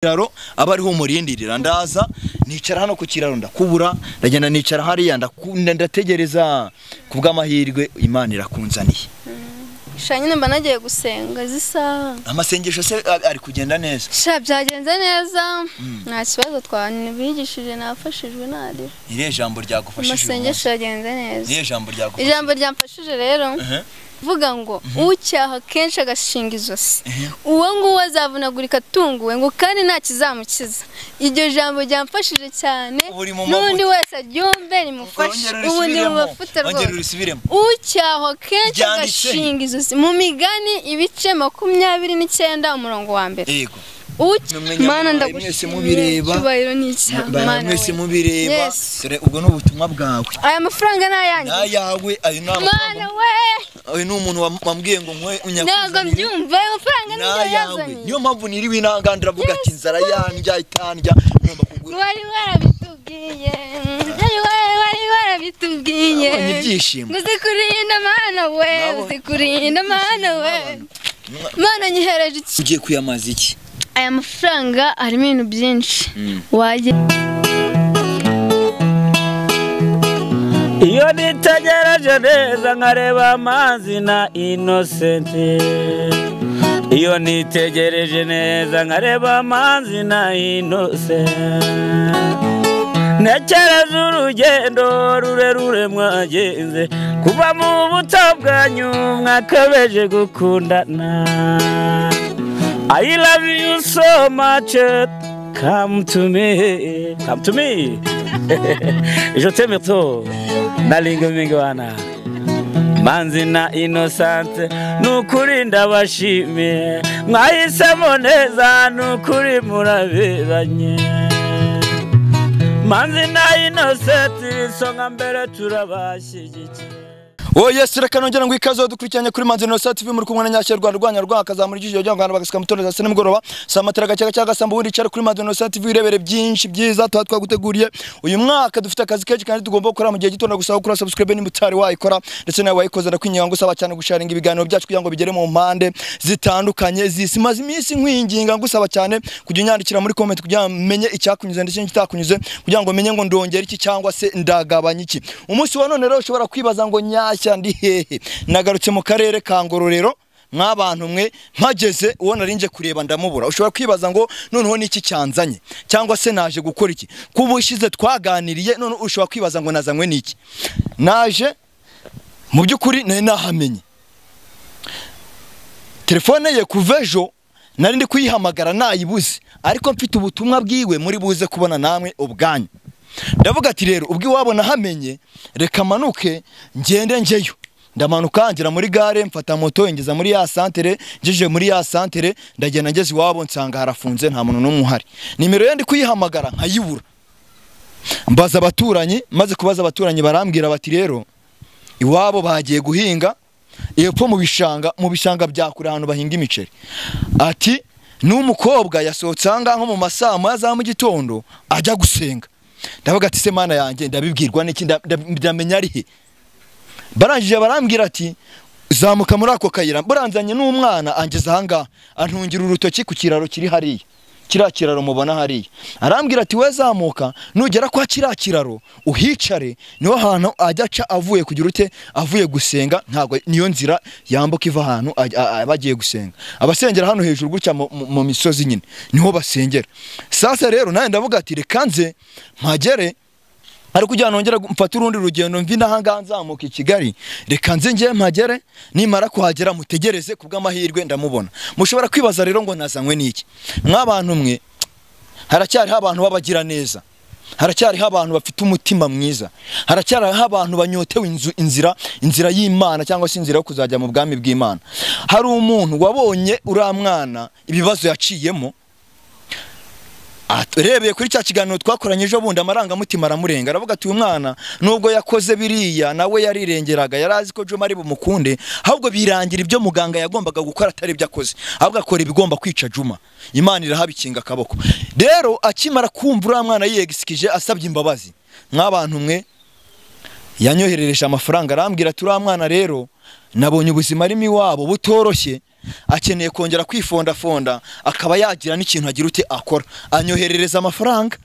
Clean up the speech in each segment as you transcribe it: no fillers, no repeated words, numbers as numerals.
kiraro abariho umurindirira ndaza nicara hano ku kiraro ndakubura ndagenda nicara hariya ndategereza kubw'amahirwe Imana irakunzaniye shanyine mba nagiye gusenga zisa amasengesho se ari kugenda neza sha byagenze neza nta kibazo twanibigishije nafashijwe nari ire jambo ryagufashije amasengesho yagenze neza ire jambo ryagufashije ijambo ryamfashije rero vuga ngo ucyaha kenshi agashinga izosi uwo nguwo azavunagurika tunguwe ngo kandi nta kizamukiza iryo jambo ryamfashije cyane n'undi wese aryumve rimufashe ubundi mubafute rwose ucyaha kenshi agashinga izosi mu migani ibice 29 umurongo wa mbere yego Mana ndagushimiye cyubahiro n'icyaha mwese mubireba dore ubwo n'ubutumwa bwawe aya mafaranga nayanjye nayawe ayo Mana we ayo n'umuntu wambwiye ngo nkwe nyakuza ntabwo mbyumva amafaranga n'ibyo yazanye niyo mpamvu niri winangandira avuga ati inzara yanjya itandya ngomba kugura wari warabitubwiye wari warabitubwiye n'ibyishimo uzikurinda Mana we uzikurinda Mana we Mana nyihereje iki ugiye kuyamaza iki aya mafaranga arimo ibintu byinshi waje iyo nitegereje neza nkareba amazi na Innocent iyo nitegereje neza nkareba amazi na Innocent ntekereza urugendo rurerure mwagenze kuva mu buto bwanyu mwakabeje gukundana I love you so much. Come to me. Come to me. Je t'aime trop. Nalingo mingwana. Manzi na Innocent. Nukuri ndabashimiye. Mwahisemo neza nukuri murabiranye. Manzi na Innocent songa mbere turabashyigikiye. Oh yes, reka nongera ngo ikazo dukurikiranye kuri Manzi Innocent TV muri kumwe na Nyashya Rwanda rwanya rwakazamura ijisho ryo ngana bagasika mutoneza se nimugoroba samatera gacaga cyaga samba ubundi cyari kuri Manzi Innocent TV irebere byinshi byiza twaguteguriye uyu mwaka dufite akazi kenshi kandi tugomba gukora mu gihe gito gusaba kuri subscribe ni mutari wayikora ndetse nawe wayikoze ndakwinyaga ngusaba cyane gusharinga ibiganiro byacu kugira ngo bigere mu mpande zitandukanye zisimaze iminsi nkwinginga ngusaba cyane kujya unyandikira muri comment kugira menye icyakunyuze ndetse n'ikitakunyuze kugira ngo menye ngo ndongera iki cyangwa se ndagabanya iki umunsi wa none rero ushobora kwibaza ngo Nyashya ndi hehe nagarutse mu karere ka Ngororero mwabantu mwe mpageze uwo narinje kureba ndamubura ushobora kwibaza ngo noneho niki cyanzanye cyangwa se naje gukora iki kubushize twaganiriye none ushobora kwibaza ngo nazanywe niki naje mu byukuri nahamenye telefone ye kuvejo nari ndi kuyihamagara nayibuze ariko mfite ubutumwa bwiwe muri buze kubona namwe ubwanyu ndavuga ati rero ubwi wabona hamenye reka manuke ngende ngeyo ndamanuka ngera muri gare mfata moto ingeza muri ya santere ngeje muri ya santere ndagenda ngeze iwabo nsanga harafunze nta muntu n'umwe uhari nimero ye ndi kuyihamagara nkayibura mbaza abaturanyi maze kubaza abaturanyi barambwira bati rero iwabo bagiye guhinga epfo mu bishanga byakura ahantu bahinga imiceri ati n'umukobwa yasohotse anga nko mu masaha za mu gitondo ajya gusenga ndavuga ati se Mana yanjye ndabibwirwa n'iki ndamenya ari he barangije barambwira ati zamuka muri ako kayira buranzanye n'umwana angeza hanga antungira urutoki ku kiraro kiri hariya kirakiraro mubona hariya arambwira ati we zamuka nugera kwa kirakiraro uhicare niho hantu ajyaca avuye kugira ute avuye gusenga ntago niyo nzira yambuka iva ahantu abagiye gusenga abasengera hano hejuru gucya mu misozi nyine niho basengera sasa rero naye ndavuga ati rekanze mpagere ari kujya nongera mfata urundi rugendo mvi nahanga nzamuka i Kigali reka nze ngiye mpagere nimara kuhagera mutegereze kubw'amahirwe ndamubona mushobora kwibaza rero ngo nazanywe niki mwabantu mwe haracyari abantu babagira neza haracyari abantu bafite umutima mwiza haracyari abantu banyotewe inzira y'Imana cyangwa se inzira yo kuzajya mu bwami bw'Imana hari umuntu wabonye uramwana ibibazo yaciyemo rebeye kuri cya kiganiro twakoranye ejo bundi amarangamutima aramurenga aravuga ati uyu mwana nubwo yakoze biriya nawe yarirengeraga yarazi ko Juma ari bumukunde ahubwo birangira ibyo muganga yagombaga gukora atari ibyo akoze ahubwo akora ibigomba kwica Juma Imana irahabikinga akaboko rero akimara kumva uriya mwana yiyegisikije asabye imbabazi mwabantu mwe yanyoherereje amafaranga arambwira ati uriya mwana rero nabonye ubuzima arimo iwabo butoroshye akeneye kongera kwifondafonda akaba yagira n'ikintu agira uti akora, anyoherereza amafaranga.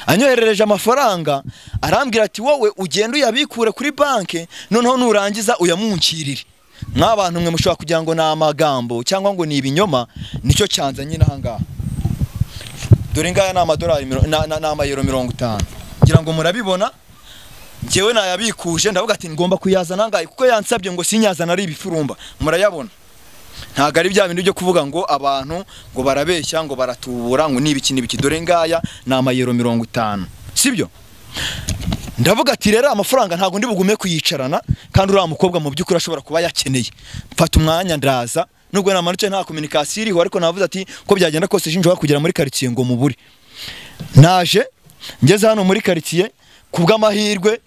Anyoherereje amafaranga arambwira ati wowe ugenda uyabikure kuri banke noneho nurangiza uyamunkirire. Nk'abantu mwe mushobora kugira ngo na amagambo cyangwa ngo ni ibinyoma, nicyo cyanzanye nahangaha. Dore ngaya na amadolari na amayero 50. Ngira ngo murabibona, ngewe nayabikuje ndavuga ati ngomba kuyazana ngaye kuko yansabye ngo sinyazana ari ibifurumba. Murayabona, ntago ari bya bintu byo kuvuga ngo abantu ngo barabeshya ngo baratubura ngo nibiki. Dore ngaya na amayero 50, sibyo? Ndavuga ati rero amafaranga ntago ndi bugume kuyicarana, kandi uriya mukobwa mu by'ukuri ashobora kuba yakeneye. Mfata umwanya ndaza, nubwo namanutse nta communication iriho, ariko navuze ati ko byagenda kose sinjwa kugera muri quartier ngo muburi. Naje ngeze hano muri quartier kubw'amahirwe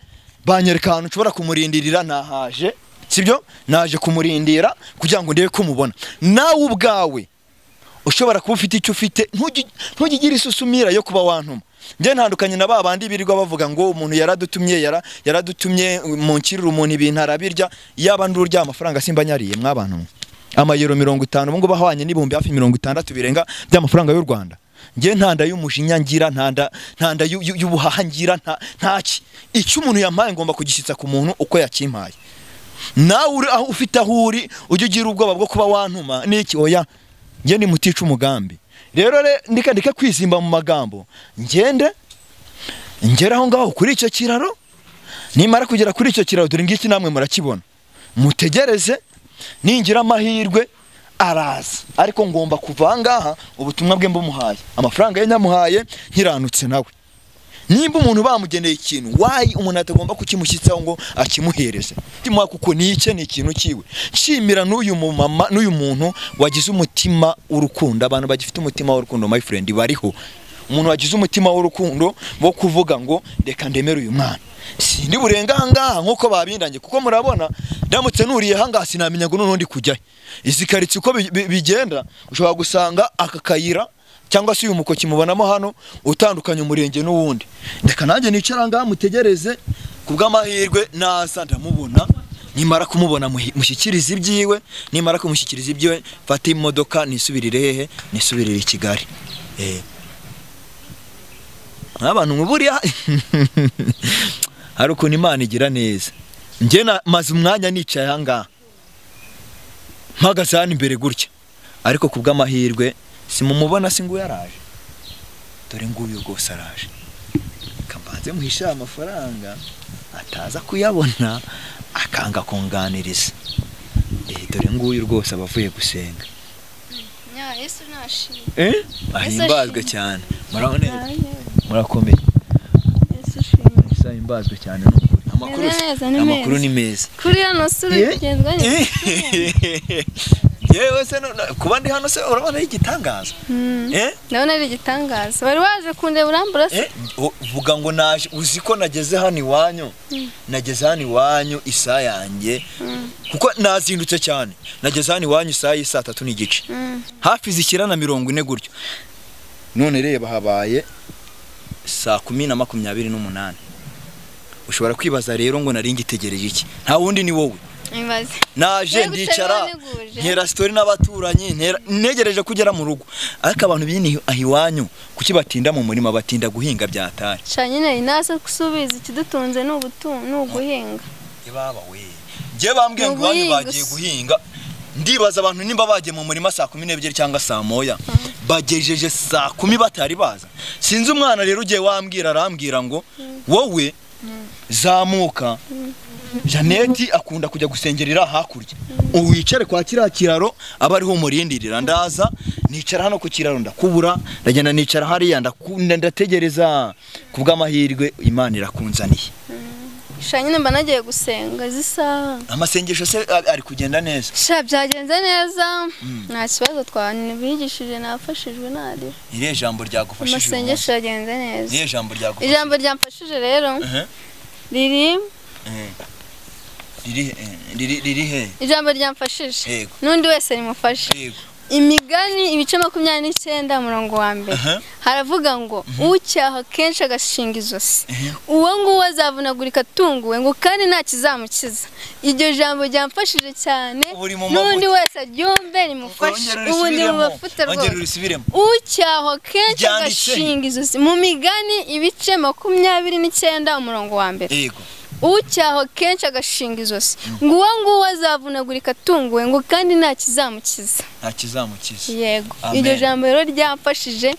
banyereka ahantu nshobora kumurindirira, nahaje, sibyo? Naje kumurindira kugira ngo ndebe ko mubona. Nawe ubwawe ushobora kuba ufite icyo ufite, ntugigire isusumira yo kuba wantuma. Nje ntandukanye na babandi birirwa bavuga ngo umuntu yaradutumye mu nkiriro umuntu ibintu arabirya, yaba ndurya amafaranga simba nyariye mwabantu. Amayero 50 ubwo bahwanye n'ibihumbi hafi 60 birenga by'amafaranga y'u Rwanda. Nje ntanda y'umushinya ngira, ntanda y'ubuhaha ngira, ntaki. Icyo umuntu yampaye ngomba kugishyitsa ku muntu uko yakimpaye. Nawe aho ufite aho uri ujye ugira ubwoba bwo kuba wantuma niki. Oya, nje ni mutica umugambi. Rero ndika kwizimba mu magambo, ngeraho ngaho kuri icyo kiraro. Nimara kugera kuri icyo kiraro, dore ngiki namwe murakibona, mutegereze ningira amahirwe araza. Ariko ngomba kuva ngaha ubutumwa bwe mbumuhaye, amafaranga ye nyamuhaye nkiranutse nawe. Nimba umuntu bamugeneye ikintu, wayi umuntu atagomba kukimushyitsaho ngo akimuhereze. Timwa kuko nice ni ikintu kiwe. Nshimira n'uyu mumama n'uyu muntu wagize umutima w'urukundo. Abantu bagifite umutima w'urukundo my friend bariho. Umuntu wagize umutima w'urukundo bo kuvuga ngo reka ndemere uyu mwana. Sindi burenga hangaha nkuko babindange, kuko murabona ndamutse nuriye hangaha sinamenya ngo noneho ndi kujya. Izi karitsi uko bigenda ushobora gusanga akakayira cyangwa se uyu mukoki mubonamo hano utandukanye umurenge n'uwundi. Ndeka nanjye nicara ngaha mutegereze kubw'amahirwe naza ndamubona. Nimara kumubona mushyikiriza ibyiwe, nimara kumushyikiriza ibyiwe fata imodoka nisubirire hehe, nisubirire i Kigali. Abantu muburiya hari ukuntu Imana igira neza. Nje maze umwanya nicaye hangaha mpagaze hano imbere gutya, ariko kubw'amahirwe simumubona singu yaraje. Dore nguyu rwose araje, kambanze muhisha amafaranga ataza kuyabona akanga kunganiriza. Dore nguyu rwose abavuye gusenga. Yesu nashimye. Ahimbazwe cyane. Murabona murakomeye. Yesu shimye. Ahimbazwe cyane n'ukuri. Amakuru ni meza. Kuri hano suri kugendwa neza. Yewe se kuba ndi hano se urabona igitangaza. Ndabona ari igitangaza. Wari waje kundeba urambura se? Vuga ngo naje, uzi ko nageze hano iwanyu. Nageze hano iwanyu isa yanjye. Kuko nazindutse cyane. Nageze hano iwanyu saa 3:30. Hafi zikira na 40 gutyo. None reba habaye saa 10:28. Ushobora kwibaza rero ngo nari ngitegereje iki? Nta wundi ni wowe. Naje ndicara nkera story n'abaturanyi negereje kugera mu rugo, ariko abantu bini ahiwanyu kuki batinda mu murima, batinda guhinga byatari. Cyanyine inasa kusubiza ikidutunze n'uguhinga. Ibaba we je bambwiye ngo banyu bagiye guhinga, ndibaza abantu nimba bagiye mu murima saa 12 cyangwa saa 1 bagejeje saa 10 batari baza. Sinzi umwana rero ugiye wambwira arambwira ngo wowe zamuka Janeti akunda kujya gusengerera hakurya. Uwicare kwa kiriya kiraro aba ariho umurindirira. Ndaza nicara hano ku kiraro ndakubura, ndagenda nicara hariya ndategereza kubw'amahirwe Imana irakunzaniye. Shanyine mba nagiye gusenga zisa. Amasengesho se ari kugenda neza? Sha byagenze neza. Nta kibazo twanibigishije nafashijwe nari. Iriye jambo ryagufashije. Amasengesho yagenze neza. Iriye jambo ryagufashije. Ijambo ryamfashije rero. Riri Riri he? Ijambo ryamfashije. Nundi wese nimufashe. Imigani ibice 29 umurongo wa mbere haravuga ngo ucyaha kenshi agashinga izosi uwo nguwo azavunagurika atunguwe ngo kandi nta kizamukiza. Iryo jambo ryamfashije cyane n'undi wese aryumve rimufashe ubundi mu mafuta rwose. Ucyaha kenshi agashinga izosi mu Migani ibice 29 umurongo wa mbere. Ucyaho kenshi agashinga izosi ngo uwo nguwo azavunagurika atunguwe ngo kandi nta kizamukiza. Yego, iryo jambo rero ryamfashije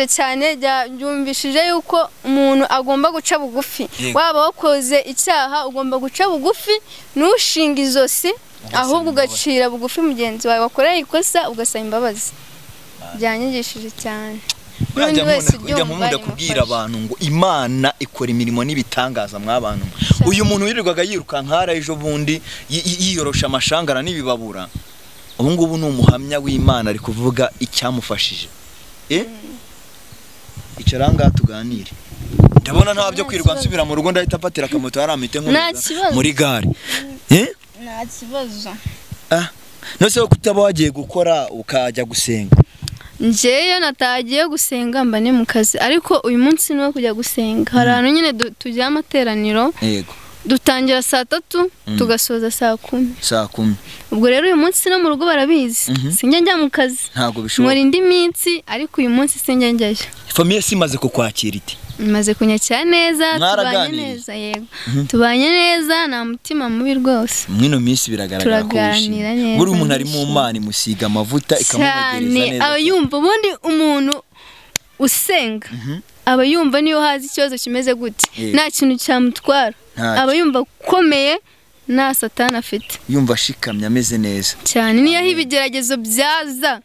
cyane, ryumvishije yuko umuntu agomba guca bugufi. Waba wakoze icyaha ugomba guca bugufi ntushinga izosi, ahubwo ugacira bugufi mugenzi wawe wakoreye ikosa ugasaba imbabazi. Byanyigishije cyane. Ujya nkunda kubwira abantu ngo Imana ikora imirimo n'ibitangaza mwabantu. Uyu muntu wirirwaga yiruka nkara ejo bundi yiyorosha amashangara n'ibibabura, ubu ngubu ni umuhamya w'Imana ari kuvuga icyamufashije. Icaranga tuganire. Ndabona nta byo kwirwa nsubira mu rugo ndahita patira akamoto yaramite muri gare. Nta kibazo. Nose kutaba wagiye gukora ukajya gusenga. Njeyo natagiye gusenga mba ne mu kazi, ariko uyu munsi niwo kujya gusenga. Harano nyine tujya amateraniro. Yego. Dutangira saa 3 tugasoza saa 10. Ubwo rero uyu munsi no mu rugo barabizi. Sinjya njya mu kazi. Ntago bishoboka. Muri indi minsi ariko uyu munsi sinjya njyayo. Famille simaze kukwakira iti. Maze kunyakira neza, tubanye neza. Yego. Tubanye neza nta mutima mubi rwose. Mwino minsi biragaragara ko ushimye. Buri umuntu ari mu Mana musiga amavuta ikamugereza neza. Abayumva ubundi umuntu usenga abayumva niyo hazi ikibazo kimeze gute, nta kintu cyamutwara. Abayumva komeye nta satani afite, yumva shikamye ameze neza cyane. Niyo hibigeragezo byaza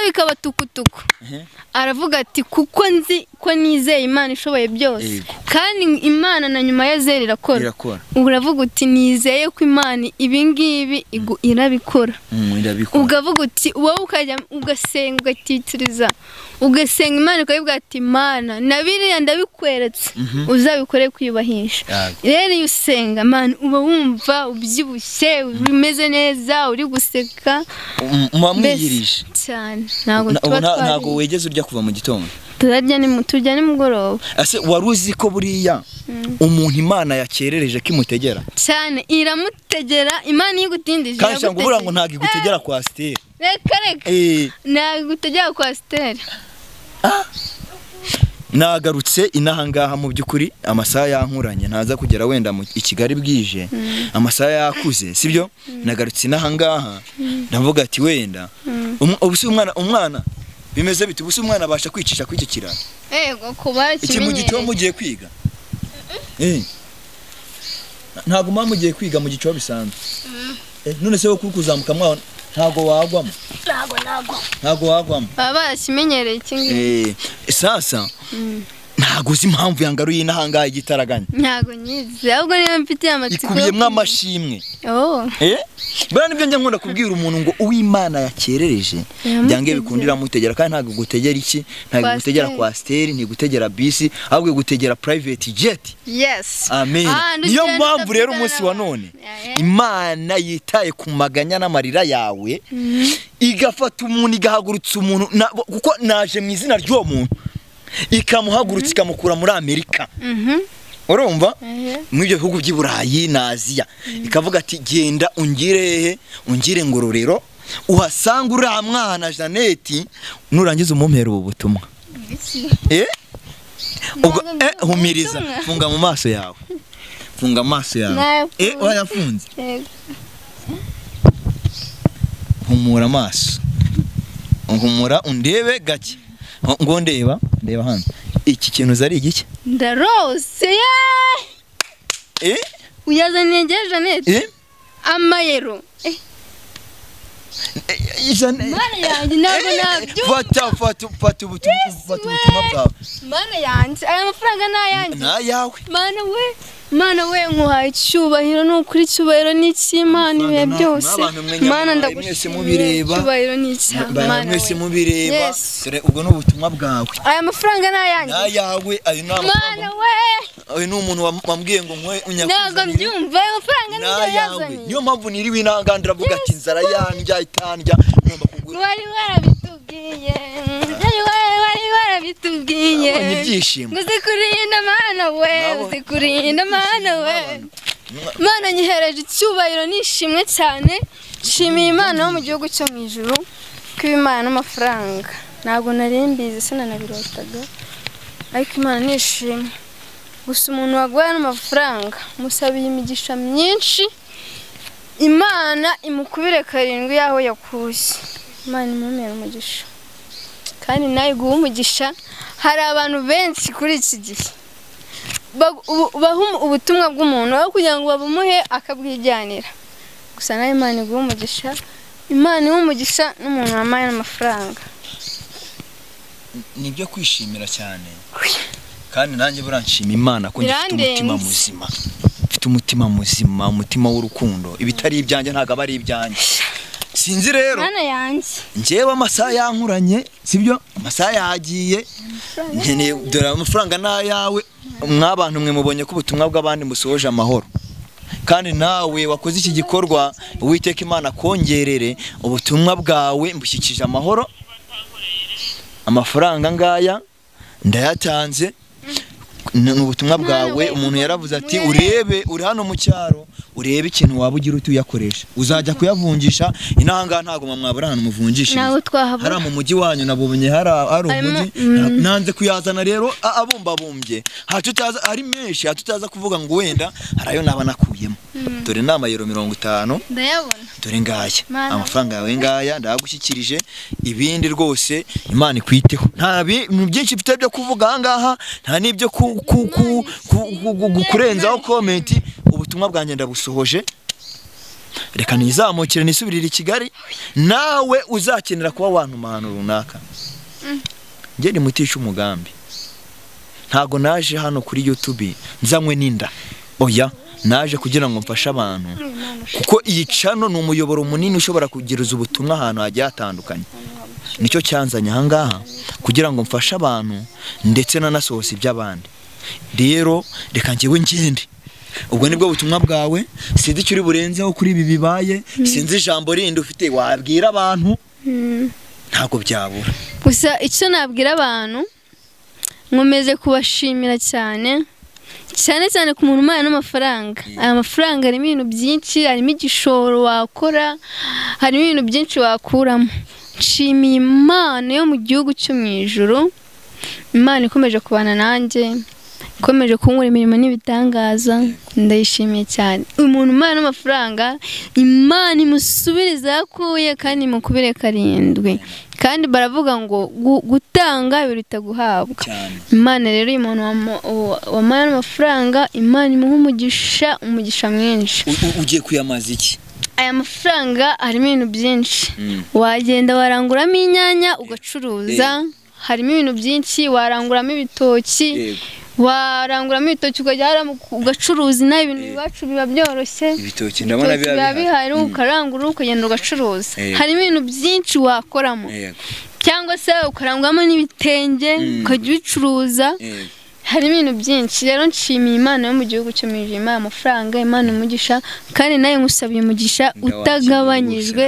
bikaba tukutuku, aravuga ati kuko nzi ko nizeye Imana ishoboye byose, kandi Imana na nyuma ya zeri irakora. Uravuga uti nizeye ko Imana ibingibi irabikora. Ugavuga uti wowe ukajya ugasenga ugatitiriza, ugasenga Imana ikavuga ati Mana nabiriya ndabikweretse uzabikore kwiyubahisha. Rero iyo usenga Mana uba wumva ubyibushye umeze neza uri guseka mwamwiyirisha cyane. Ntago wegeze urya kuva mu gitondo. Turya nimugoroba. Ase waruzi ko buriya umuntu Imana yakerereje kimutegera cyane, iramutegera. Imana yigutindije kandi ngo bura ngo ntago igutegera kwa Steri. Reka ntago igutegera kwa Steri. Nagarutse inahangaha mu byukuri amasaha yankuranye ntaza kugera wenda mu Kigali bwije, amasaha yakuze sibyo. Nagarutse inahangaha ndavuga ati wenda ubusi umwana bimeze biti, ubusi umwana abasha kwicisha kw'icyo kiraro. Yego kuba iki mu gitombo ugiye kwiga. Ntago mama ugiye kwiga mu gico bisanzwe. None se wo kuzamuka mwana ntago wagwamo. Ntago wagwamo. Baba barakimenyereye kingi. Sasa ntago uzi impamvu yangaruye inahangaha igitaraganya. Ntago nyizi ahubwo niyo mfite amatsiko. Ikubiyemwe amashimwe. Bana nibyo njya nkunda kubwira umuntu ngo uw'Imana yakerereje byange bikundira mutegera, kandi ntago gutegera iki, ntago gutegera kwa Steri, ni gutegera bisi, ahubwo gutegera private jet. Yes. Amen. Niyo mpamvu rero umunsi wa none Imana yitaye ku maganya n'amarira yawe, igafata umuntu igahagurutsa umuntu kuko naje mu izina ry'uwo muntu ikamuhagurutsa ikamukura muri Amerika. Urumva mw'ibyo bihugu by'Iburayi na Aziya, ikavuga ati genda ungire Ngororero uhasanga uriya mwana Janeti nurangiza umumpera ubu butumwa. Ubwo humiriza, funga mu maso yawe, funga amaso yawe. Wayafunze. Humura amaso, humura undebe gake ngo ndeba hano. Iki kintu zari igiki? Ndarose uyazaniye Janeti amayero. Mana yanjye ntabwo nabyo. Fata ubutumwa bwawe. Mana yanjye aya mafaranga nayanjye. Nayawe. Mana we Mana we nkuhaye icyubahiro n'ukuri icyubahiro n'icy'Imana ibihe byose Mana ndagushimiye icyubahiro n'icy'Imana mwese mubireba dore ubwo n'ubutumwa bwawe aya mafaranga n'ayanjye n'ayawe ayo Mana we uyu ni umuntu wambwiye ngo nkwe ntabwo mbyumva aya mafaranga niyo yazanye niyo mpamvu niriwe intangandira avuga ati inzara yandya itandya ngomba kugura wari warabitubwiye wari warabitubwiye ibyishimo nguzikurinda Mana we uzikurinda Mana we Mana nyihereje icyubahiro nishimwe cyane nshimiye Imana yo mu gihugu cyo mu ijuru ko Imana n'amafaranga ntabwo nari mbizi sinanabirotaga ariko Imana nishimye gusa umuntu waguye n'amafaranga musabiye imigisha myinshi Imana imukubire karindwi yaho yakuye Imana imumere umugisha kandi nawe guha umugisha hari abantu benshi kuri iki gihe baha ubutumwa bw'umuntu aho kugira ngo babumuhe akabwijyanira gusa nawe Imana iguha umugisha Imana iha umugisha n'umuntu wamaye n'amafaranga ni ibyo kwishimira cyane kandi nanjye buranshima Imana ko ngifite umutima muzima mfite umutima muzima umutima w'urukundo ibitari ibyanjye ntago aba ari ibyanjye sinzi rero Mana yanjye njyewe amasaha yankuranye sibyo amasaha yagiye nkeneye dore amafaranga n'ayawe mwabantu mwe mubonye ko ubutumwa bw'abandi musohoje amahoro kandi nawe wakoze iki gikorwa Uwiteka Imana kongerere ubutumwa bwawe mbushyikije amahoro amafaranga ngaya ndayatanze n'ubutumwa bwawe umuntu yaravuze ati urebe uri hano mu cyaro urebe ikintu waba ugira utuyakoresha uzajya kuyavunjisha inanga ntago mwabura hano muvunjishije nawe twahabura hari mu mujyi wanyu nabonye hari umujyi nanze kuyazana rero abumbabumbye hatutaza ari menshi hatutaza kuvuga ngo wenda harayo naba nakuyemo dore nama euro 50 ndayabona dore ngaya amafaranga yawe ngaya ndagushyikirije ibindi rwose Imana ikwiteho nta bintu byinshi mfite byo kuvuga ahangaha nta nibyo kurenzaho comment ubutumwa bwanjye ndabusohoje reka nizamukire nisubirire i Kigali nawe uzakenera kuba wantuma ahantu runaka njye ni mutisha umugambi ntago naje hano kuri YouTube nzanywe n'inda oya naje kugira ngo mfashe abantu kuko iyi channel ni umuyoboro munini ushobora kugereza ubutumwa ahantu hagiye hatandukanye nicyo cyanzanye ahangaha kugira ngo mfashe abantu ndetse nanasohoza iby'abandi rero reka njyewe ngende ubwo nibwo butumwa bwawe sinzi icyo uri burenzeho kuri ibi bibaye sinzi ijambo rindi ufite wabwira abantu ntago byabura gusa icyo nabwira abantu nkomeze kubashimira cyane cyane ku muntu umaye n'amafaranga aya mafaranga harimo ibintu byinshi harimo igishoro wakora harimo ibintu byinshi wakuramo nshimiye Imana yo mu gihugu cyo mu ijuru Imana ikomeje kubana nanjye ikomeje kunkora imirimo n'ibitangaza ndayishimiye cyane umuntu umaye n'amafaranga Imana imusubiriza yakuye kandi imukubire karindwi kandi baravuga ngo gutanga biruta guhabwa Imana rero uyu muntu wamaye n'amafaranga Imana imuha umugisha mwinshi ugiye kuyamaza iki aya mafaranga harimo ibintu byinshi wagenda waranguramo inyanya ugacuruza harimo ibintu byinshi waranguramo ibitoki waranguramo ibitoki ukajya ugacuruza nawe ibintu bibacu biba byoroshye ibitoki ndabona biba bihari ukarangura ukagenda ugacuruza harimo ibintu byinshi wakoramo cyangwa se ukaranguramo n'ibitenge ukajya ubicuruza harimo ibintu byinshi rero nshimiye Imana yo mu gihugu cyo mu ijuru amafaranga Imana umugisha kandi nawe ngusabiye umugisha utagabanyijwe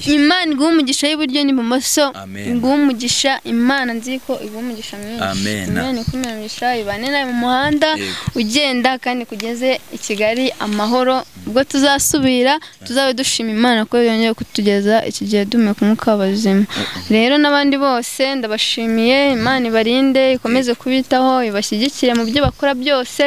Imana iguha umugisha y'iburyo n'ibumoso iguha umugisha Imana nzi ko iguha umugisha mwinshi Imana ikumira umugisha ibane nawe mu muhanda ugenda kandi kugeze i Kigali amahoro ubwo tuzasubira tuzabe dushima Imana ko yongeye kutugeza iki gihe dume ku mwuka w'abazima rero n'abandi bose ndabashimiye Imana ibarinde ikomeze kubitaho ibashyigikire mu byo bakora byose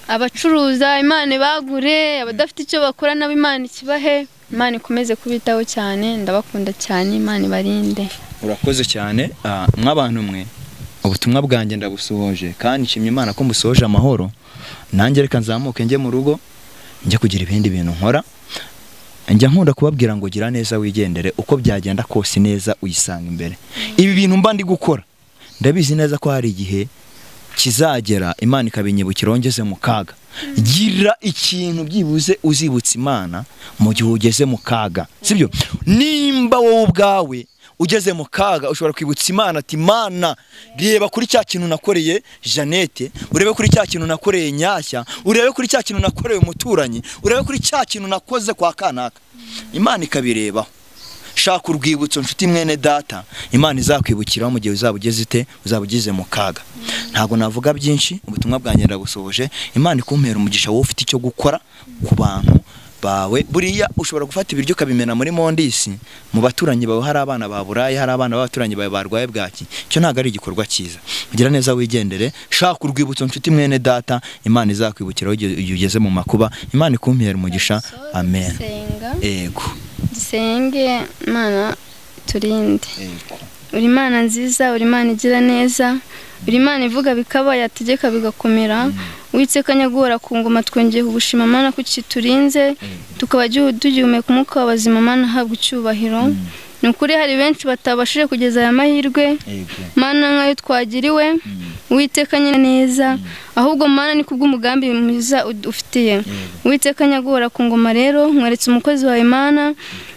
abacuruza Imana ibagure abadafite icyo bakora nabo Imana ikibahe Imana ikomeze kubitaho cyane ndabakunda cyane Imana ibarinde urakoze cyane mw'abantu mwe ubutumwa bwanjye ndabusohoje kandi nshimye Imana ko mbusohoje amahoro nanjye reka nzamuke njye mu rugo njye kugira ibindi bintu nkora njya nkunda kubabwira ngo gira neza wigendere uko byagenda kose neza uyisanga imbere ibi bintu mba ndi gukora ndabizi neza ko hari igihe kizagera Imana ikabinyibukira ongeze mu kaga gira ikintu byibuze uzibutsa Imana mu gihe ugeze mu kaga, sibyo? Nimba wowe ubwawe ugeze mu kaga ushobora kwibutsa Imana ati Mana reba kuri cya kintu nakoreye Jeannette, urebe kuri cya kintu nakoreye Nyashya, urebe kuri cya kintu nakoreye umuturanyi, urebe kuri cya kintu nakoze kwa kanaka. Imana ikabirebaho. Shaka urwibutso mfite mwene data, Imana izakwibukiraho mu gihe uzabugize mu kaga. Ntago navuga byinshi, ubutumwa bwanjye ndabusohoje. Imana ikumpera umugisha wowe ufite icyo gukora ku bantu bawe. Buriya ushobora gufata ibiryo ukabimena muri mondisi, mu baturanyi bawe hari abana baburaye, hari abana b'abaturanyi bawe barwaye bwaki. Cyo ntago ari igikorwa cyiza. Ugira neza wigendere, shaka urwibutso mfite mwene data, Imana izakwibukiraho igihe ugeze mu makuba. Imana ikumpera umugisha. Amen. Ego. Dusenge. Mana turinde. Uri Imana nziza, uri Imana igira neza, uri Imana ivuga bikaba, yategeka bigakomera. Uwiteka nyagora ku ngoma, twongeye kugushima Mana ko kiturinze, tukaba tugihumeka umwuka w'abazima. Mana habwa icyubahiro. Nukuri hari benshi batabashije kugeza aya mahirwe, Mana nkayo twagiriwe. Uwiteka nyine neza, ahubwo Mana ni kubw'umugambi mwiza ufitiye. Uwiteka nyagora ku ngoma rero, nkweretse umukozi wawe Mana,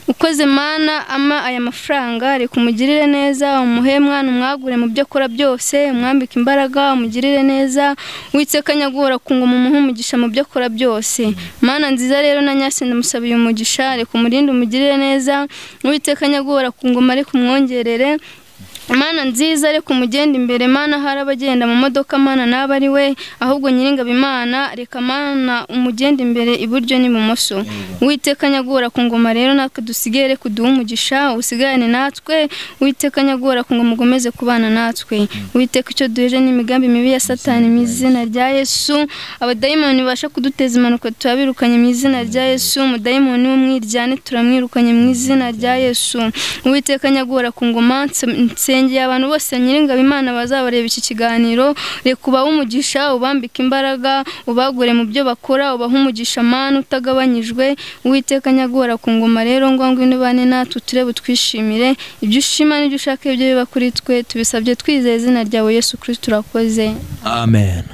ukoze Mana ama aya mafaranga, reka umugirire neza, umuhe Mwana umwagure mu byo akora byose, umwambike imbaraga, umugirire neza. Uwiteka nyagora ku ngoma, umuhe umugisha mu byo akora byose. Mana nziza rero na Nyashya ndamusabiye umugisha, reka umurinde umugirire neza. Uwiteka nyagora ku ngoma, reka umwongerere. Mana nziza reka umugenda imbere Mana, hari abagenda mu modoka Mana naba ari we, ahubwo Nyiringabo Imana reka Mana umugenda imbere iburyo n'ibumoso. Uwiteka nyagora ku ngoma rero natwe dusigere kuduha umugisha, usigarane natwe. Uwiteka nyagora ku ngoma, ugomeze kubana natwe. Uwiteka icyo duheje n'imigambi mibi ya Satani mu izina rya Yesu. Abadayimoni basha kuduteza impanuka turabirukanye mu izina rya Yesu. Umudayimoni w'umwiryane turamwirukanye mu izina rya Yesu. Uwiteka nyagora ku ngoma, nsengeye abantu bose Nyiringabo Imana bazabareba iki kiganiro, reka ubahe umugisha, ubambike imbaraga, ubagure mu byo bakora, ubahe umugisha Mana utagabanyijwe. Uwiteka nyagora ku ngoma rero, ngo ngwino bane natwe turebe twishimire. Ibyo ushima n'ibyo ushaka ibyo biba kuri twe, tubisabye twizeye izina ryawe Yesu Kristo, turakoze. Amen.